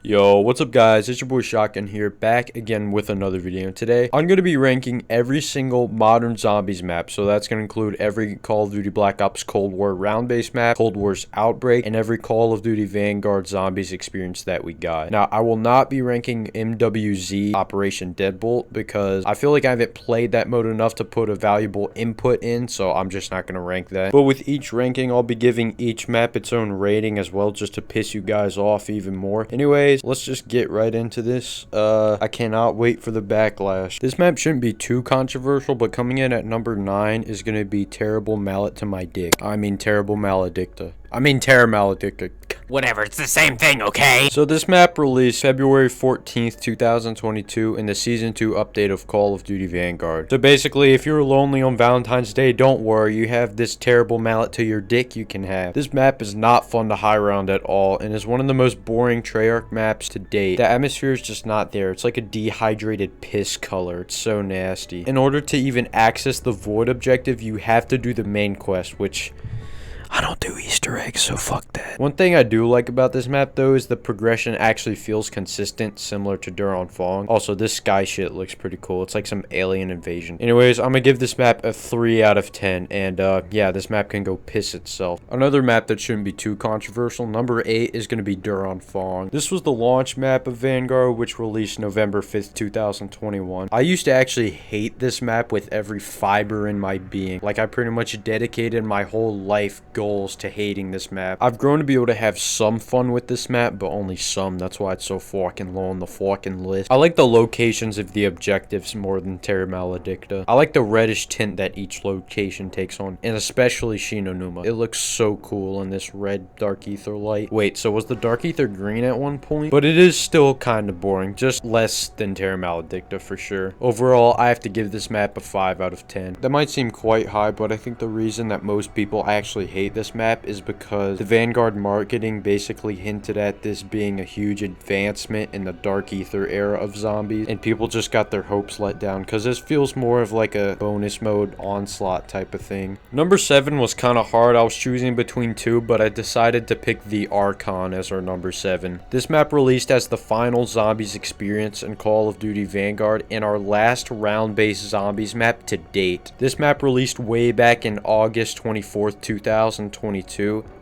Yo, what's up guys, it's your boy Shotgun here, back again with another video. Today, I'm going to be ranking every single Modern Zombies map, so that's going to include every Call of Duty Black Ops Cold War round-based map, Cold War's Outbreak, and every Call of Duty Vanguard Zombies experience that we got. Now, I will not be ranking MWZ Operation Deadbolt, because I feel like I haven't played that mode enough to put a valuable input in, so I'm just not going to rank that. But with each ranking, I'll be giving each map its own rating as well, just to piss you guys off even more. Anyways, let's just get right into this. I cannot wait for the backlash. This map shouldn't be too controversial, but coming in at number 9 is going to be Terrible Mallet to My Dick. I mean Terrible Maledicta. I mean Terra Maledicta. Whatever, it's the same thing, okay? So this map released February 14th, 2022 in the Season 2 update of Call of Duty Vanguard. So basically, if you're lonely on Valentine's Day, don't worry, you have this terrible mallet to your dick you can have. This map is not fun to high round at all, and is one of the most boring Treyarch maps to date. The atmosphere is just not there. It's like a dehydrated piss color. It's so nasty. In order to even access the Void objective, you have to do the main quest, which I don't do Easter eggs, so fuck that. One thing I do like about this map, though, is the progression actually feels consistent, similar to Duran Fong. Also, this sky shit looks pretty cool. It's like some alien invasion. Anyways, I'm gonna give this map a 3 out of 10, and yeah, this map can go piss itself. Another map that shouldn't be too controversial, number 8, is gonna be Duran Fong. This was the launch map of Vanguard, which released November 5th, 2021. I used to actually hate this map with every fiber in my being. Like, I pretty much dedicated my whole life goals to hating this map. I've grown to be able to have some fun with this map, but only some. That's why it's so fucking low on the fucking list. I like the locations of the objectives more than Terra Maledicta. I like the reddish tint that each location takes on, and especially Shinonuma. It looks so cool in this red Dark Ether light. Wait, so was the Dark Ether green at one point? But it is still kind of boring, just less than Terra Maledicta for sure. Overall, I have to give this map a 5 out of 10. That might seem quite high, but I think the reason that most people actually hate this map is because the Vanguard marketing basically hinted at this being a huge advancement in the Dark Ether era of zombies, and people just got their hopes let down because this feels more of like a bonus mode onslaught type of thing. Number 7 was kind of hard. I was choosing between two, but I decided to pick the Archon as our number 7. This map released as the final zombies experience in Call of Duty Vanguard and our last round-based zombies map to date. This map released way back in August 24th, 2022,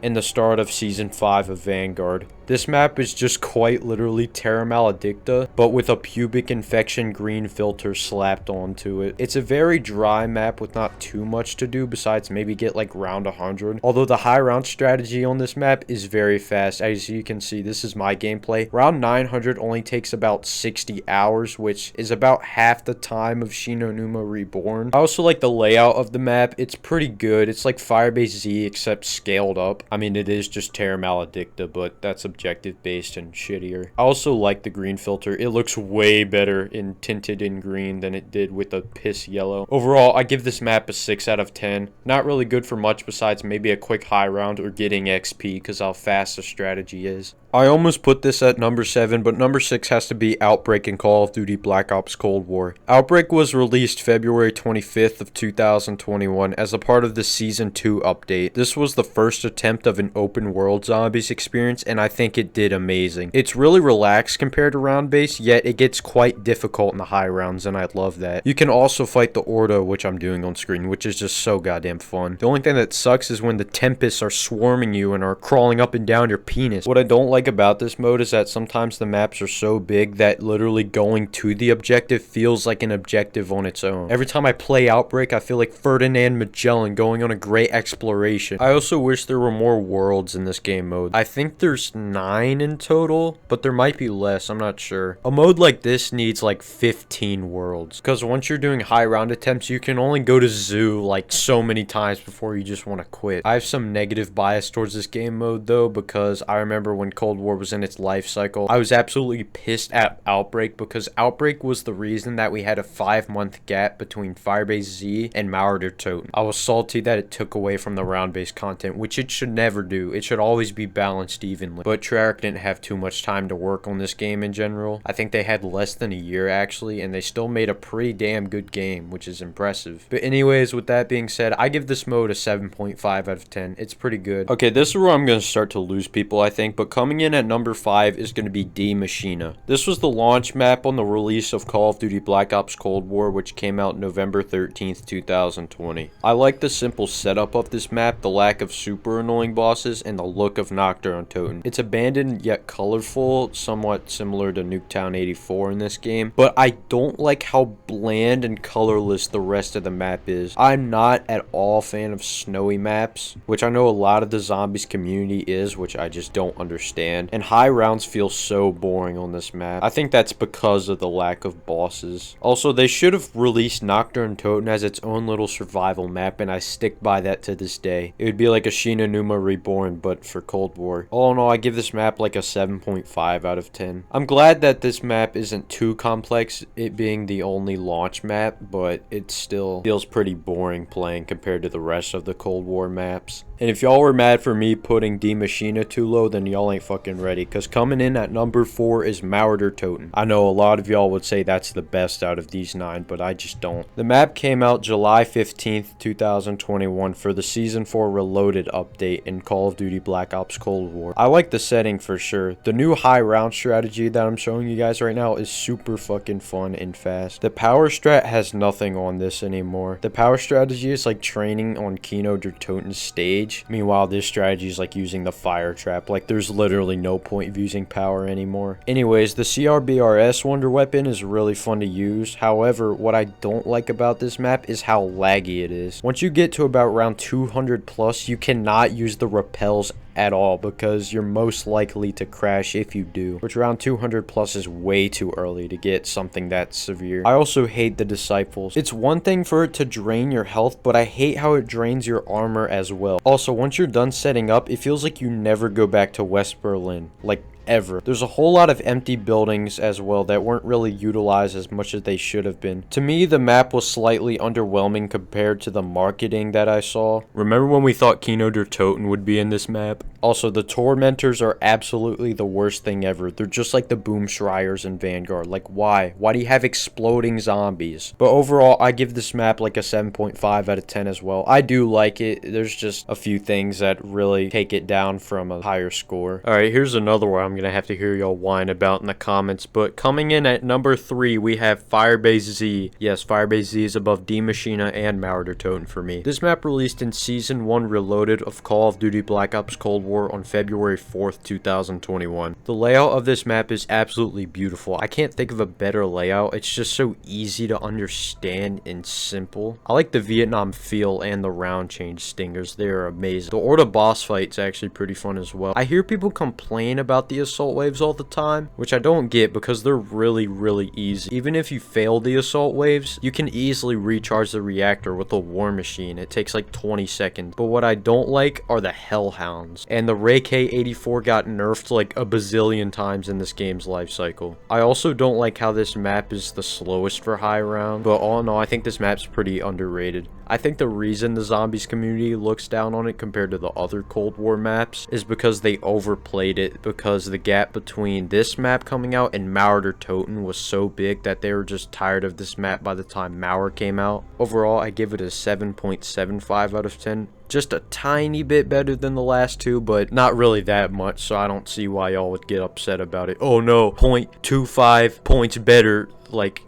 in the start of Season 5 of Vanguard. This map is just quite literally Terra Maledicta, but with a pubic infection green filter slapped onto it. It's a very dry map with not too much to do besides maybe get like round 100. Although the high round strategy on this map is very fast. As you can see, this is my gameplay. Round 900 only takes about 60 hours, which is about half the time of Shinonuma Reborn. I also like the layout of the map. It's pretty good. It's like Firebase Z except scaled up. I mean, it is just Terra Maledicta, but that's objective based and shittier. I also like the green filter. It looks way better in tinted in green than it did with the piss yellow. Overall, I give this map a 6 out of 10. Not really good for much besides maybe a quick high round or getting XP because how fast the strategy is. I almost put this at number 7, but number 6 has to be Outbreak in Call of Duty Black Ops Cold War. Outbreak was released February 25th of 2021 as a part of the Season 2 update. This was the first attempt of an open world zombies experience, and I think it did amazing. It's really relaxed compared to round base, yet it gets quite difficult in the high rounds, and I love that. You can also fight the Ordo, which I'm doing on screen, which is just so goddamn fun. The only thing that sucks is when the Tempests are swarming you and are crawling up and down your penis. What I don't like about this mode is that sometimes the maps are so big that literally going to the objective feels like an objective on its own. Every time I play Outbreak, I feel like Ferdinand Magellan going on a great exploration. I also wish there were more worlds in this game mode. I think there's 9 in total, but there might be less, I'm not sure. A mode like this needs like 15 worlds, because once you're doing high round attempts, you can only go to zoo like so many times before you just want to quit. I have some negative bias towards this game mode though, because I remember when Cold War was in its life cycle, I was absolutely pissed at Outbreak because Outbreak was the reason that we had a 5-month gap between Firebase Z and Mardertoten. I was salty that it took away from the round-based content, which it should never do. It should always be balanced evenly. But Treyarch didn't have too much time to work on this game in general. I think they had less than a year actually, and they still made a pretty damn good game, which is impressive. But anyways, with that being said, I give this mode a 7.5 out of 10. It's pretty good. Okay, this is where I'm going to start to lose people, I think, but coming Coming in at number 5 is going to be Die Maschine. This was the launch map on the release of Call of Duty Black Ops Cold War, which came out November 13th, 2020. I like the simple setup of this map, the lack of super annoying bosses, and the look of Nacht der Untoten. It's abandoned yet colorful, somewhat similar to Nuketown 84 in this game, but I don't like how bland and colorless the rest of the map is. I'm not at all a fan of snowy maps, which I know a lot of the zombies community is, which I just don't understand. And high rounds feel so boring on this map. I think that's because of the lack of bosses. Also, they should have released Nacht der Untoten as its own little survival map, and I stick by that to this day. It would be like a Shinonuma Reborn, but for Cold War. All in all, I give this map like a 7.5 out of 10. I'm glad that this map isn't too complex, it being the only launch map, but it still feels pretty boring playing compared to the rest of the Cold War maps. And if y'all were mad for me putting Die Maschine too low, then y'all ain't fucking ready, because coming in at number 4 is Mauer der Toten. I know a lot of y'all would say that's the best out of these 9, but I just don't. The map came out July 15th, 2021 for the Season 4 Reloaded update in Call of Duty Black Ops Cold War. I like the setting for sure. The new high round strategy that I'm showing you guys right now is super fucking fun and fast. The power strat has nothing on this anymore. The power strategy is like training on Kino der Toten's stage. Meanwhile, this strategy is like using the fire trap. Like, there's literally no point of using power anymore. Anyways, the CRBRS wonder weapon is really fun to use. However, what I don't like about this map is how laggy it is. Once you get to about round 200 plus, you cannot use the repels at all because you're most likely to crash if you do, which around 200 plus is way too early to get something that severe. I also hate the Disciples. It's one thing for it to drain your health, but I hate how it drains your armor as well. Also, once you're done setting up, it feels like you never go back to West Berlin, like ever. There's a whole lot of empty buildings as well that weren't really utilized as much as they should have been. To me, the map was slightly underwhelming compared to the marketing that I saw. Remember when we thought Kino der Toten would be in this map? Also, the Tormentors are absolutely the worst thing ever. They're just like the Boomschreiers in Vanguard. Like, why? Why do you have exploding zombies? But overall, I give this map like a 7.5 out of 10 as well. I do like it. There's just a few things that really take it down from a higher score. Alright, here's another one I'm gonna have to hear y'all whine about in the comments, but coming in at number 3 we have Firebase Z. Yes, Firebase Z is above Die Maschine and Mauer der Toten for me. This map released in Season 1 Reloaded of Call of Duty Black Ops Cold War on February 4th, 2021. The layout of this map is absolutely beautiful. I can't think of a better layout. It's just so easy to understand and simple. I like the Vietnam feel and the round change stingers. They are amazing. The Orta boss fight is actually pretty fun as well. I hear people complain about the assault waves all the time, which I don't get because they're really easy. Even if you fail the assault waves, you can easily recharge the reactor with a war machine. It takes like 20 seconds. But what I don't like are the Hellhounds. And the Ray K84 got nerfed like a bazillion times in this game's life cycle. I also don't like how this map is the slowest for high round, but all in all, I think this map's pretty underrated. I think the reason the zombies community looks down on it compared to the other Cold War maps is because they overplayed it, because the gap between this map coming out and Mauer der Toten was so big that they were just tired of this map by the time Mauer came out. Overall, I give it a 7.75 out of 10. Just a tiny bit better than the last two, but not really that much, so I don't see why y'all would get upset about it. Oh no, 0.25 points better, like,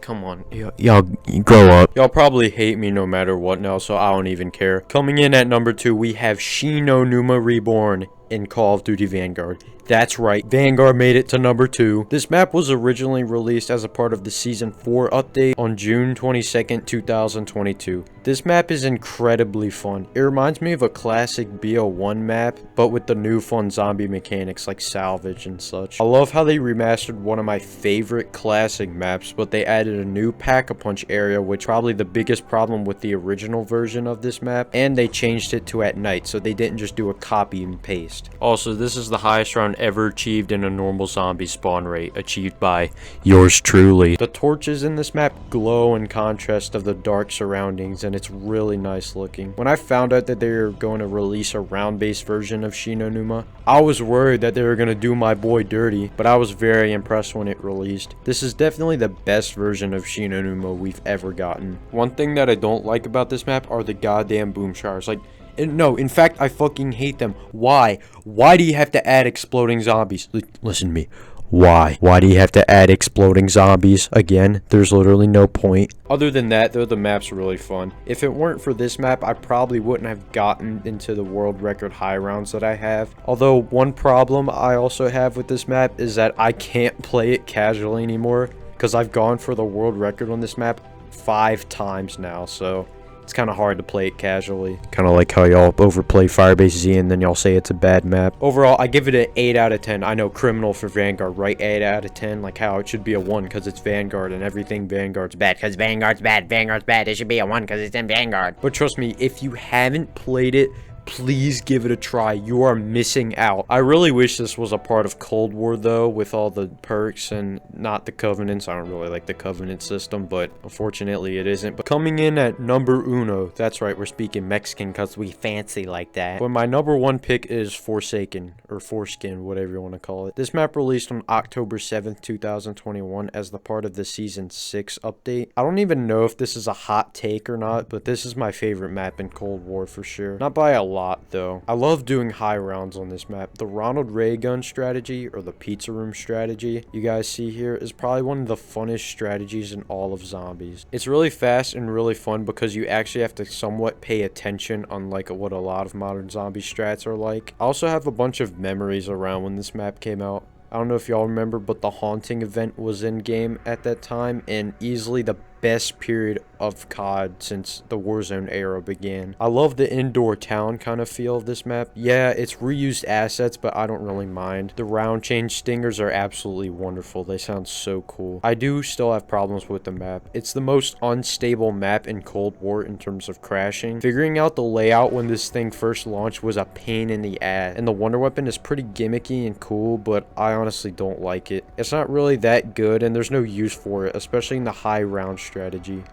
come on, y'all grow up. Y'all probably hate me no matter what now, so I don't even care. Coming in at number 2, we have Shinonuma Reborn in Call of Duty Vanguard. That's right, Vanguard made it to number 2. This map was originally released as a part of the Season 4 update on June 22nd, 2022. This map is incredibly fun. It reminds me of a classic BO1 map, but with the new fun zombie mechanics like salvage and such. I love how they remastered one of my favorite classic maps, but they added a new Pack-a-Punch area, which probably the biggest problem with the original version of this map, and they changed it to at night, so they didn't just do a copy and paste. Also, this is the highest round ever achieved in a normal zombie spawn rate, achieved by yours truly. The torches in this map glow in contrast of the dark surroundings, and it's really nice looking. When I found out that they were going to release a round-based version of Shinonuma, I was worried that they were going to do my boy dirty, but I was very impressed when it released. This is definitely the best version of Shinonuma we've ever gotten. One thing that I don't like about this map are the goddamn Boomschreiers. Like, And no, in fact, I fucking hate them. Why? Why do you have to add exploding zombies? Listen to me. Why? Why do you have to add exploding zombies? Again, there's literally no point. Other than that, though, the map's really fun. If it weren't for this map, I probably wouldn't have gotten into the world record high rounds that I have. Although, one problem I also have with this map is that I can't play it casually anymore, because I've gone for the world record on this map 5 times now, so it's kind of hard to play it casually. Kind of like how y'all overplay Firebase Z and then y'all say it's a bad map. Overall, I give it an 8 out of 10. I know, criminal for Vanguard, right? 8 out of 10, like how it should be a 1 because it's Vanguard and everything Vanguard's bad. Because Vanguard's bad. Vanguard's bad. It should be a 1 because it's in Vanguard. But trust me, if you haven't played it, please give it a try. You are missing out. I really wish this was a part of Cold War though, with all the perks and not the Covenants. I don't really like the Covenant system, but unfortunately it isn't. But coming in at number uno, that's right, we're speaking Mexican because we fancy like that. But my number 1 pick is Forsaken, or Foreskin, whatever you want to call it. This map released on October 7th, 2021 as the part of the Season 6 update. I don't even know if this is a hot take or not, but this is my favorite map in Cold War for sure. Not by a lot though. I love doing high rounds on this map. The Ronald Reagan strategy, or the pizza room strategy you guys see here, is probably one of the funnest strategies in all of zombies. It's really fast and really fun because you actually have to somewhat pay attention, unlike what a lot of modern zombie strats are like. I also have a bunch of memories around when this map came out. I don't know if y'all remember, but the Haunting event was in game at that time, and easily the best period of COD since the Warzone era began. I love the indoor town kind of feel of this map. Yeah, it's reused assets, but I don't really mind. The round change stingers are absolutely wonderful. They sound so cool. I do still have problems with the map. It's the most unstable map in Cold War in terms of crashing. Figuring out the layout when this thing first launched was a pain in the ass, and the wonder weapon is pretty gimmicky and cool, but I honestly don't like it. It's not really that good, and there's no use for it, especially in the high round strategy.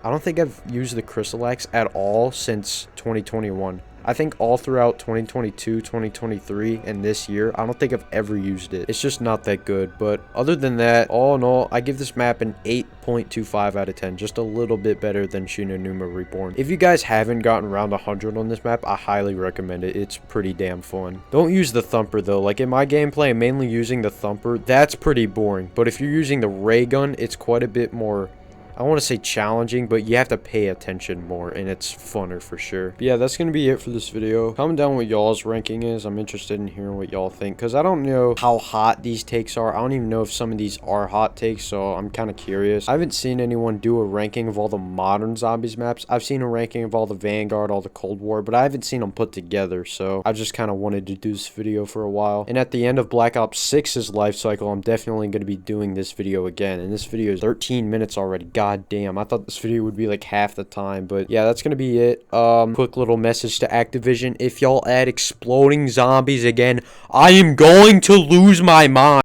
I don't think I've used the Crystal Axe at all since 2021. I think all throughout 2022, 2023, and this year, I don't think I've ever used it. It's just not that good. But other than that, all in all, I give this map an 8.25 out of 10. Just a little bit better than Shi No Numa Reborn. If you guys haven't gotten around 100 on this map, I highly recommend it. It's pretty damn fun. Don't use the Thumper though. Like in my gameplay, I'm mainly using the Thumper. That's pretty boring. But if you're using the ray gun, it's quite a bit more, I want to say challenging, but you have to pay attention more, and it's funner for sure. But yeah, that's going to be it for this video. Comment down what y'all's ranking is. I'm interested in hearing what y'all think, because I don't know how hot these takes are. I don't even know if some of these are hot takes, so I'm kind of curious. I haven't seen anyone do a ranking of all the modern zombies maps. I've seen a ranking of all the Vanguard, all the Cold War, but I haven't seen them put together, so I just kind of wanted to do this video for a while. And at the end of Black Ops 6's life cycle, I'm definitely going to be doing this video again, and this video is 13 minutes already. God damn, I thought this video would be like half the time, but yeah, that's gonna be it. Quick little message to Activision: if y'all add exploding zombies again, I am going to lose my mind.